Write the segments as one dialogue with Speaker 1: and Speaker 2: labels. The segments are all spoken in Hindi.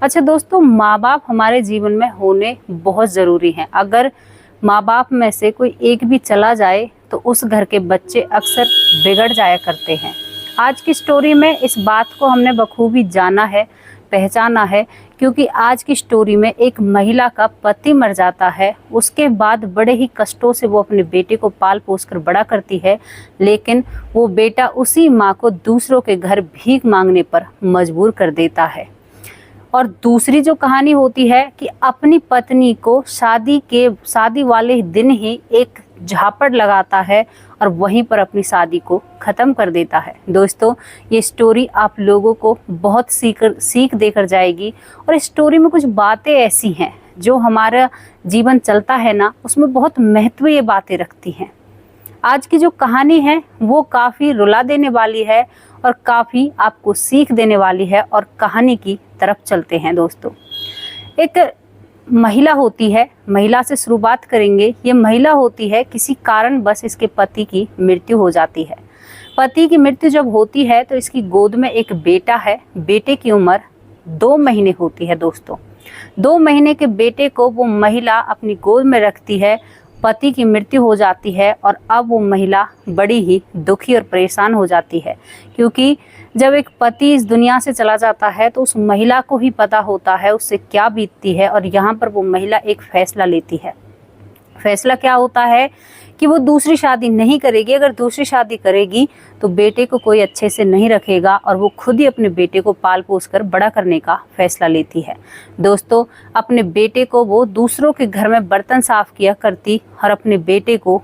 Speaker 1: अच्छा दोस्तों, माँ बाप हमारे जीवन में होने बहुत ज़रूरी हैं। अगर माँ बाप में से कोई एक भी चला जाए तो उस घर के बच्चे अक्सर बिगड़ जाया करते हैं। आज की स्टोरी में इस बात को हमने बखूबी जाना है, पहचाना है, क्योंकि आज की स्टोरी में एक महिला का पति मर जाता है। उसके बाद बड़े ही कष्टों से वो अपने बेटे को पाल पोस कर बड़ा करती है, लेकिन वो बेटा उसी माँ को दूसरों के घर भीख मांगने पर मजबूर कर देता है। और दूसरी जो कहानी होती है कि अपनी पत्नी को शादी वाले दिन ही एक झापड़ लगाता है और वहीं पर अपनी शादी को ख़त्म कर देता है। दोस्तों, ये स्टोरी आप लोगों को बहुत सीख देकर जाएगी। और इस स्टोरी में कुछ बातें ऐसी हैं जो हमारा जीवन चलता है ना, उसमें बहुत महत्व ये बातें रखती हैं। आज की जो कहानी है वो काफ़ी रुला देने वाली है और काफ़ी आपको सीख देने वाली है। और कहानी की तरफ चलते हैं दोस्तों। एक महिला होती है, महिला से शुरुआत करेंगे। ये महिला होती है, किसी कारण बस इसके पति की मृत्यु हो जाती है। पति की मृत्यु जब होती है तो इसकी गोद में एक बेटा है। बेटे की उम्र 2 महीने होती है दोस्तों। 2 महीने के बेटे को वो महिला अपनी गोद में रखती है। पति की मृत्यु हो जाती है और अब वो महिला बड़ी ही दुखी और परेशान हो जाती है, क्योंकि जब एक पति इस दुनिया से चला जाता है तो उस महिला को ही पता होता है उससे क्या बीतती है। और यहाँ पर वो महिला एक फैसला लेती है। फैसला क्या होता है कि वो दूसरी शादी नहीं करेगी। अगर दूसरी शादी करेगी तो बेटे को कोई अच्छे से नहीं रखेगा और वो खुद ही अपने बेटे को पाल पोस कर बड़ा करने का फैसला लेती है। दोस्तों, अपने बेटे को वो दूसरों के घर में बर्तन साफ किया करती और अपने बेटे को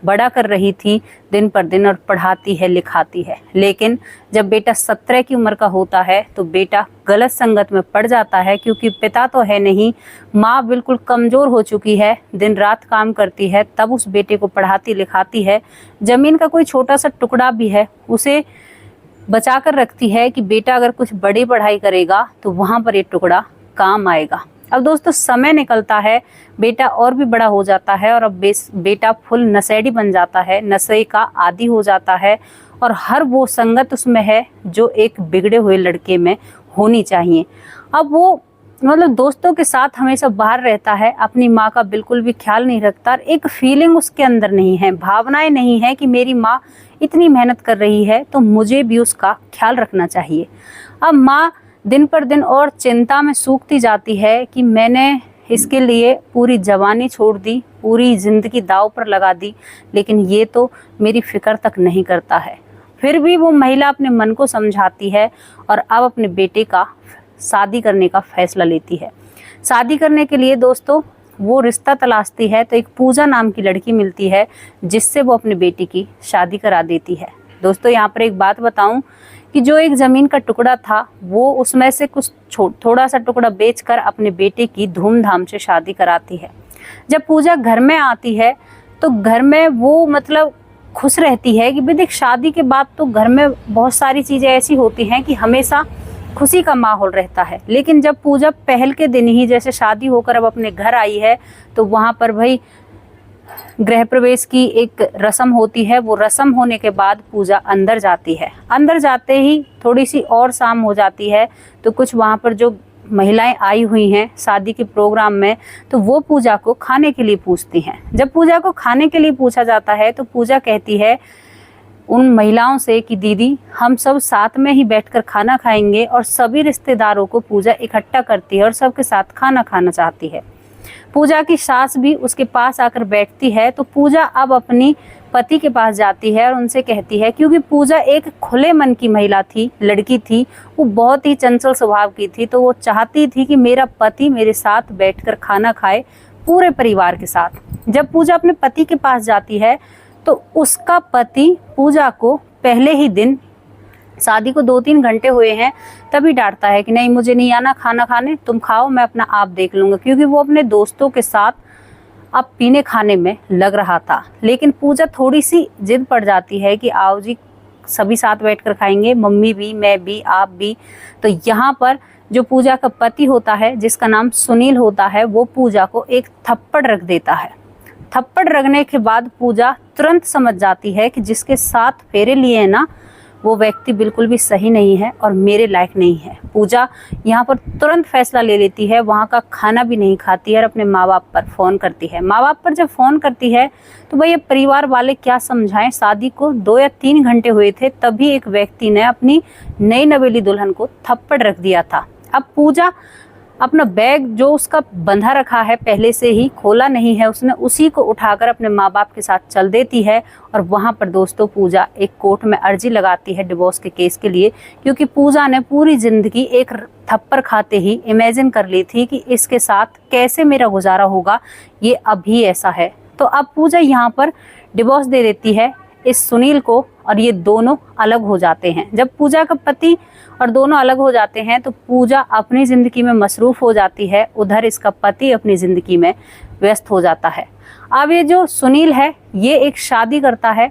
Speaker 1: बड़ा कर रही थी दिन पर दिन, और पढ़ाती है, लिखाती है। लेकिन जब बेटा 17 की उम्र का होता है तो बेटा गलत संगत में पड़ जाता है, क्योंकि पिता तो है नहीं, माँ बिल्कुल कमज़ोर हो चुकी है, दिन रात काम करती है, तब उस बेटे को पढ़ाती लिखाती है। ज़मीन का कोई छोटा सा टुकड़ा भी है उसे बचा कर रखती है कि बेटा अगर कुछ बड़ी पढ़ाई करेगा तो वहाँ पर ये टुकड़ा काम आएगा। अब दोस्तों, समय निकलता है, बेटा और भी बड़ा हो जाता है और अब बेटा फुल नशेड़ी बन जाता है, नशे का आदी हो जाता है और हर वो संगत उसमें है जो एक बिगड़े हुए लड़के में होनी चाहिए। अब वो दोस्तों के साथ हमेशा बाहर रहता है, अपनी माँ का बिल्कुल भी ख्याल नहीं रखता। एक फीलिंग उसके अंदर नहीं है, भावनाएं नहीं है कि मेरी माँ इतनी मेहनत कर रही है तो मुझे भी उसका ख्याल रखना चाहिए। अब माँ दिन पर दिन और चिंता में सूखती जाती है कि मैंने इसके लिए पूरी जवानी छोड़ दी, पूरी ज़िंदगी दांव पर लगा दी, लेकिन ये तो मेरी फ़िक्र तक नहीं करता है। फिर भी वो महिला अपने मन को समझाती है और अब अपने बेटे का शादी करने का फैसला लेती है। शादी करने के लिए दोस्तों वो रिश्ता तलाशती है तो एक पूजा नाम की लड़की मिलती है, जिससे वो अपने बेटे की शादी करा देती है। दोस्तों, यहाँ पर एक बात बताऊं कि जो एक ज़मीन का टुकड़ा था वो उसमें से कुछ थोड़ा सा टुकड़ा बेचकर अपने बेटे की धूमधाम से शादी कराती है। जब पूजा घर में आती है तो घर में वो खुश रहती है कि भाई देख, शादी के बाद तो घर में बहुत सारी चीज़ें ऐसी होती हैं कि हमेशा खुशी का माहौल रहता है। लेकिन जब पूजा पहल के दिन ही जैसे शादी होकर अब अपने घर आई है तो वहाँ पर भाई गृह प्रवेश की एक रस्म होती है। वो रस्म होने के बाद पूजा अंदर जाती है। अंदर जाते ही थोड़ी सी और शाम हो जाती है तो कुछ वहाँ पर जो महिलाएं आई हुई हैं शादी के प्रोग्राम में, तो वो पूजा को खाने के लिए पूछती हैं। जब पूजा को खाने के लिए पूछा जाता है तो पूजा कहती है उन महिलाओं से कि दीदी, हम सब साथ में ही बैठकर खाना खाएंगे। और सभी रिश्तेदारों को पूजा इकट्ठा करती है और सबके साथ खाना खाना चाहती है। पूजा की सास भी उसके पास आकर बैठती है तो पूजा अब अपनी पति के पास जाती है और उनसे कहती है, क्योंकि पूजा एक खुले मन की महिला थी, लड़की थी, वो बहुत ही चंचल स्वभाव की थी, तो वो चाहती थी कि मेरा पति मेरे साथ बैठकर खाना खाए पूरे परिवार के साथ। जब पूजा अपने पति के पास जाती है तो उसका पति पूजा को पहले ही दिन, शादी को 2-3 घंटे हुए हैं, तभी डांटता है कि नहीं, मुझे नहीं आना खाना खाने, तुम खाओ, मैं अपना आप देख लूँगा। क्योंकि वो अपने दोस्तों के साथ अब पीने खाने में लग रहा था। लेकिन पूजा थोड़ी सी जिद पड़ जाती है कि आओ जी, सभी साथ बैठकर खाएंगे, मम्मी भी, मैं भी, आप भी। तो यहाँ पर जो पूजा का पति होता है, जिसका नाम सुनील होता है, वो पूजा को एक थप्पड़ रख देता है। थप्पड़ रखने के बाद पूजा तुरंत समझ जाती है कि जिसके साथ फेरे लिए हैं ना, वो व्यक्ति बिल्कुल भी सही नहीं है और मेरे लायक नहीं है। पूजा यहाँ पर तुरंत फैसला ले लेती है, वहाँ का खाना भी नहीं खाती है और अपने माँ बाप पर फ़ोन करती है। माँ बाप पर जब फ़ोन करती है तो भैया परिवार वाले क्या समझाएं, शादी को 2 या 3 घंटे हुए थे तभी एक व्यक्ति ने अपनी नई नवेली दुल्हन को थप्पड़ रख दिया था। अब पूजा अपना बैग जो उसका बंधा रखा है पहले से ही खोला नहीं है, उसने उसी को उठाकर अपने माँ बाप के साथ चल देती है। और वहाँ पर दोस्तों पूजा एक कोर्ट में अर्जी लगाती है डिवोर्स के केस के लिए, क्योंकि पूजा ने पूरी ज़िंदगी एक थप्पड़ खाते ही इमेजिन कर ली थी कि इसके साथ कैसे मेरा गुजारा होगा, ये अभी ऐसा है। तो अब पूजा यहाँ पर डिवोर्स दे देती है इस सुनील को और ये दोनों अलग हो जाते हैं। जब पूजा का पति और दोनों अलग हो जाते हैं तो पूजा अपनी ज़िंदगी में मसरूफ़ हो जाती है, उधर इसका पति अपनी ज़िंदगी में व्यस्त हो जाता है। अब ये जो सुनील है ये एक शादी करता है,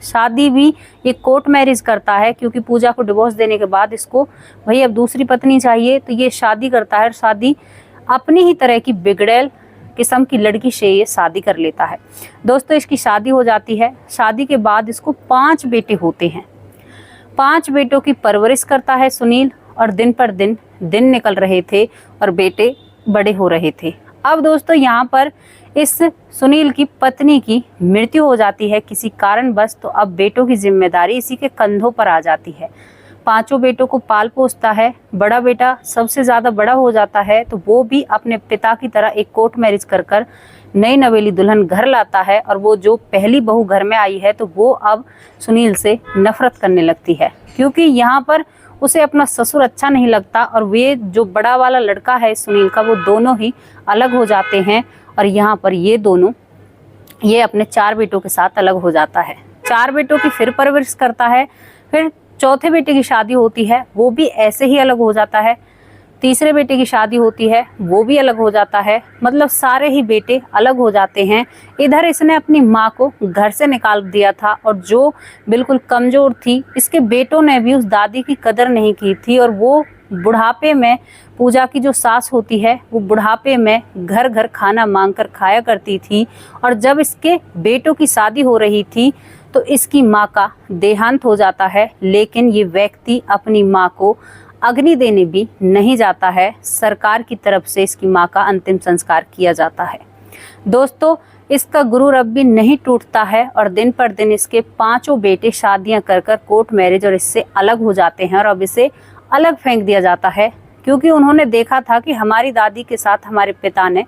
Speaker 1: शादी भी ये कोर्ट मैरिज करता है, क्योंकि पूजा को डिवोर्स देने के बाद इसको भाई अब दूसरी पत्नी चाहिए, तो ये शादी करता है और शादी अपनी ही तरह की बिगड़ैल किस्म की लड़की से ये शादी कर लेता है। दोस्तों इसकी शादी हो जाती है, शादी के बाद इसको 5 बेटे होते हैं। 5 बेटों की परवरिश करता है सुनील और दिन पर दिन निकल रहे थे और बेटे बड़े हो रहे थे। अब दोस्तों यहाँ पर इस सुनील की पत्नी की मृत्यु हो जाती है किसी कारणवश, तो अब बेटों की जिम्मेदारी इसी के कंधों पर आ जाती है। 5 बेटों को पाल पोसता है, बड़ा बेटा सबसे ज़्यादा बड़ा हो जाता है तो वो भी अपने पिता की तरह एक कोर्ट मैरिज कर नई नवेली दुल्हन घर लाता है। और वो जो पहली बहू घर में आई है तो वो अब सुनील से नफरत करने लगती है, क्योंकि यहाँ पर उसे अपना ससुर अच्छा नहीं लगता और वे जो बड़ा वाला लड़का है सुनील का वो दोनों ही अलग हो जाते हैं। और यहाँ पर ये अपने 4 बेटों के साथ अलग हो जाता है। 4 बेटों की फिर परवरिश करता है, फिर चौथे बेटे की शादी होती है, वो भी ऐसे ही अलग हो जाता है। तीसरे बेटे की शादी होती है, वो भी अलग हो जाता है। मतलब सारे ही बेटे अलग हो जाते हैं। इधर इसने अपनी माँ को घर से निकाल दिया था और जो बिल्कुल कमज़ोर थी, इसके बेटों ने भी उस दादी की कदर नहीं की थी। और वो बुढ़ापे में पूजा की जो सास होती है वो बुढ़ापे में घर घर खाना मांग कर खाया करती थी। और जब इसके बेटों की शादी हो रही थी तो इसकी माँ का देहांत हो जाता है, लेकिन ये व्यक्ति अपनी माँ को अग्नि देने भी नहीं जाता है। सरकार की तरफ से इसकी माँ का अंतिम संस्कार किया जाता है। दोस्तों इसका गुरूर अब भी नहीं टूटता है और दिन पर दिन इसके 5 बेटे शादियां कर कोर्ट मैरिज और इससे अलग हो जाते हैं और अब इसे अलग फेंक दिया जाता है, क्योंकि उन्होंने देखा था कि हमारी दादी के साथ हमारे पिता ने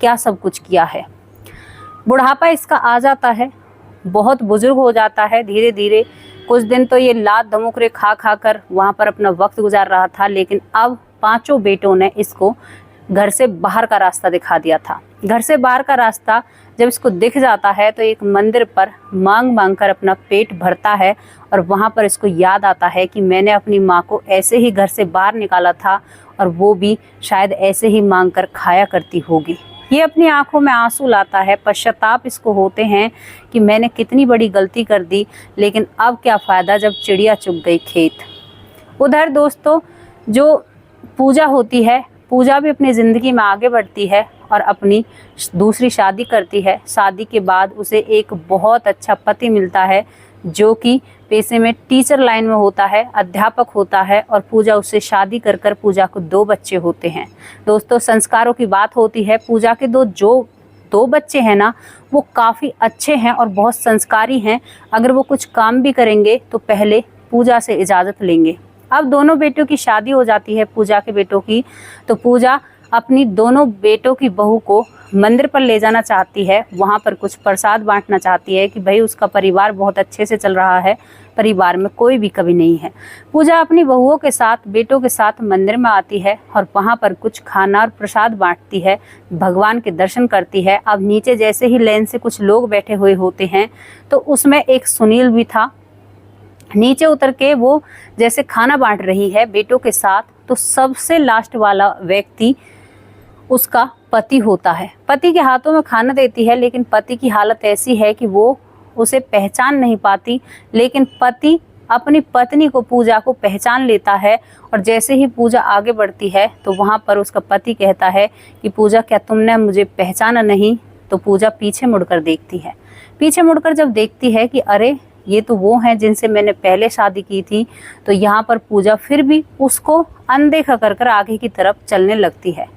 Speaker 1: क्या सब कुछ किया है। बुढ़ापा इसका आ जाता है, बहुत बुजुर्ग हो जाता है धीरे धीरे। कुछ दिन तो ये लात धमुकरे खा कर वहाँ पर अपना वक्त गुजार रहा था, लेकिन अब 5 बेटों ने इसको घर से बाहर का रास्ता दिखा दिया था। घर से बाहर का रास्ता जब इसको दिख जाता है तो एक मंदिर पर मांग कर अपना पेट भरता है और वहाँ पर इसको याद आता है कि मैंने अपनी माँ को ऐसे ही घर से बाहर निकाला था और वो भी शायद ऐसे ही मांग कर खाया करती होगी। ये अपनी आंखों में आंसू लाता है, पश्चाताप इसको होते हैं कि मैंने कितनी बड़ी गलती कर दी, लेकिन अब क्या फ़ायदा जब चिड़िया चुग गई खेत। उधर दोस्तों जो पूजा होती है, पूजा भी अपनी ज़िंदगी में आगे बढ़ती है और अपनी दूसरी शादी करती है। शादी के बाद उसे एक बहुत अच्छा पति मिलता है जो कि पेशे में टीचर लाइन में होता है, अध्यापक होता है और पूजा उससे शादी कर पूजा को 2 बच्चे होते हैं। दोस्तों संस्कारों की बात होती है, पूजा के जो 2 बच्चे हैं ना वो काफ़ी अच्छे हैं और बहुत संस्कारी हैं। अगर वो कुछ काम भी करेंगे तो पहले पूजा से इजाज़त लेंगे। अब दोनों बेटों की शादी हो जाती है पूजा के बेटों की, तो पूजा अपनी दोनों बेटों की बहू को मंदिर पर ले जाना चाहती है, वहाँ पर कुछ प्रसाद बांटना चाहती है कि भाई उसका परिवार बहुत अच्छे से चल रहा है, परिवार में कोई भी कमी नहीं है। पूजा अपनी बहुओं के साथ बेटों के साथ मंदिर में आती है और वहाँ पर कुछ खाना और प्रसाद बांटती है, भगवान के दर्शन करती है। अब नीचे जैसे ही लाइन से कुछ लोग बैठे हुए होते हैं तो उसमें एक सुनील भी था। नीचे उतर के वो जैसे खाना बांट रही है बेटों के साथ, तो सबसे लास्ट वाला व्यक्ति उसका पति होता है। पति के हाथों में खाना देती है, लेकिन पति की हालत ऐसी है कि वो उसे पहचान नहीं पाती, लेकिन पति अपनी पत्नी को पूजा को पहचान लेता है। और जैसे ही पूजा आगे बढ़ती है तो वहाँ पर उसका पति कहता है कि पूजा क्या तुमने मुझे पहचाना नहीं? तो पूजा पीछे मुड़कर देखती है। पीछे मुड़कर जब देखती है कि अरे ये तो वो हैं जिनसे मैंने पहले शादी की थी। तो यहाँ पर पूजा फिर भी उसको अनदेखा कर कर आगे की तरफ चलने लगती है।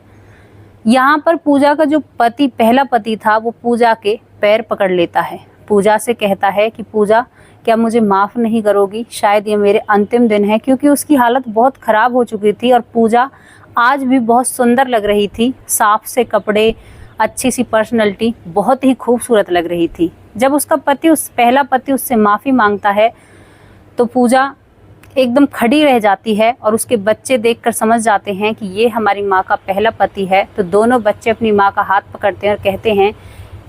Speaker 1: यहाँ पर पूजा का जो पति, पहला पति था, वो पूजा के पैर पकड़ लेता है। पूजा से कहता है कि पूजा, क्या मुझे माफ़ नहीं करोगी? शायद ये मेरे अंतिम दिन है, क्योंकि उसकी हालत बहुत ख़राब हो चुकी थी और पूजा आज भी बहुत सुंदर लग रही थी। साफ से कपड़े, अच्छी सी पर्सनैलिटी, बहुत ही खूबसूरत लग रही थी। जब उसका पति, पहला पति उससे माफ़ी मांगता है तो पूजा एकदम खड़ी रह जाती है और उसके बच्चे देखकर समझ जाते हैं कि ये हमारी माँ का पहला पति है। तो दोनों बच्चे अपनी माँ का हाथ पकड़ते हैं और कहते हैं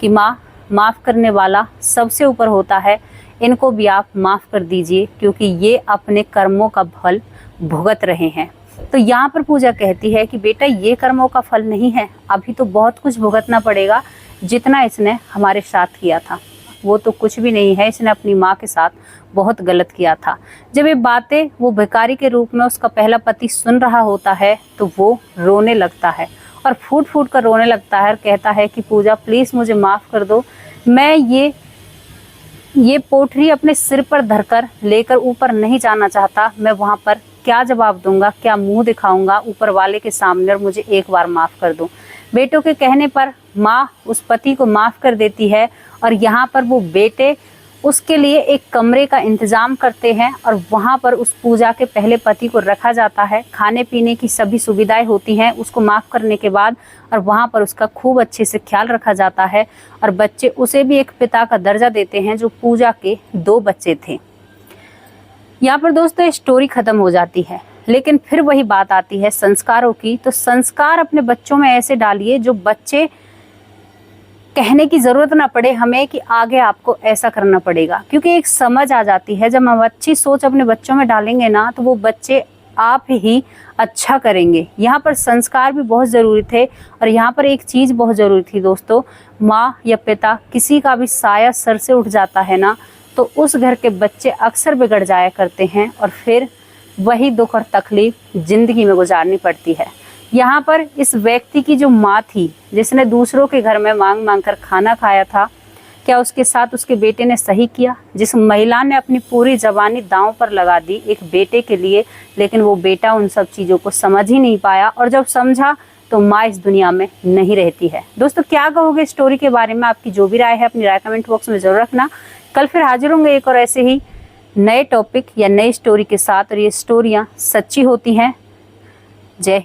Speaker 1: कि माँ, माफ़ करने वाला सबसे ऊपर होता है, इनको भी आप माफ़ कर दीजिए, क्योंकि ये अपने कर्मों का फल भुगत रहे हैं। तो यहाँ पर पूजा कहती है कि बेटा, ये कर्मों का फल नहीं है, अभी तो बहुत कुछ भुगतना पड़ेगा। जितना इसने हमारे साथ किया था वो तो कुछ भी नहीं है, इसने अपनी माँ के साथ बहुत गलत किया था। जब ये बातें वो भिखारी के रूप में उसका पहला पति सुन रहा होता है तो वो रोने लगता है और फूट फूट कर रोने लगता है और कहता है कि पूजा, प्लीज़ मुझे माफ़ कर दो, मैं ये पोटरी अपने सिर पर धरकर लेकर ऊपर नहीं जाना चाहता। मैं वहाँ पर क्या जवाब दूंगा, क्या मुंह दिखाऊंगा ऊपर वाले के सामने, और मुझे एक बार माफ़ कर दो। बेटों के कहने पर माँ उस पति को माफ़ कर देती है और यहाँ पर वो बेटे उसके लिए एक कमरे का इंतज़ाम करते हैं और वहाँ पर उस पूजा के पहले पति को रखा जाता है। खाने पीने की सभी सुविधाएं होती हैं उसको माफ़ करने के बाद, और वहाँ पर उसका खूब अच्छे से ख्याल रखा जाता है और बच्चे उसे भी एक पिता का दर्जा देते हैं, जो पूजा के 2 बच्चे थे। यहाँ पर दोस्तों स्टोरी ख़त्म हो जाती है, लेकिन फिर वही बात आती है संस्कारों की। तो संस्कार अपने बच्चों में ऐसे डालिए जो बच्चे कहने की ज़रूरत ना पड़े हमें कि आगे आपको ऐसा करना पड़ेगा, क्योंकि एक समझ आ जाती है। जब हम अच्छी सोच अपने बच्चों में डालेंगे ना, तो वो बच्चे आप ही अच्छा करेंगे। यहाँ पर संस्कार भी बहुत ज़रूरी थे और यहाँ पर एक चीज़ बहुत ज़रूरी थी दोस्तों, माँ या पिता किसी का भी साया सर से उठ जाता है ना, तो उस घर के बच्चे अक्सर बिगड़ जाया करते हैं और फिर वही दुख और तकलीफ ज़िंदगी में गुजारनी पड़ती है। यहाँ पर इस व्यक्ति की जो माँ थी, जिसने दूसरों के घर में मांग मांग कर खाना खाया था, क्या उसके साथ उसके बेटे ने सही किया? जिस महिला ने अपनी पूरी जवानी दांव पर लगा दी एक बेटे के लिए, लेकिन वो बेटा उन सब चीज़ों को समझ ही नहीं पाया, और जब समझा तो माँ इस दुनिया में नहीं रहती है। दोस्तों, क्या कहोगे स्टोरी के बारे में? आपकी जो भी राय है अपनी राय कमेंट बॉक्स में जरूर रखना। कल फिर हाजिर होंगे एक और ऐसे ही नए टॉपिक या नई स्टोरी के साथ, और ये स्टोरियाँ सच्ची होती हैं। जय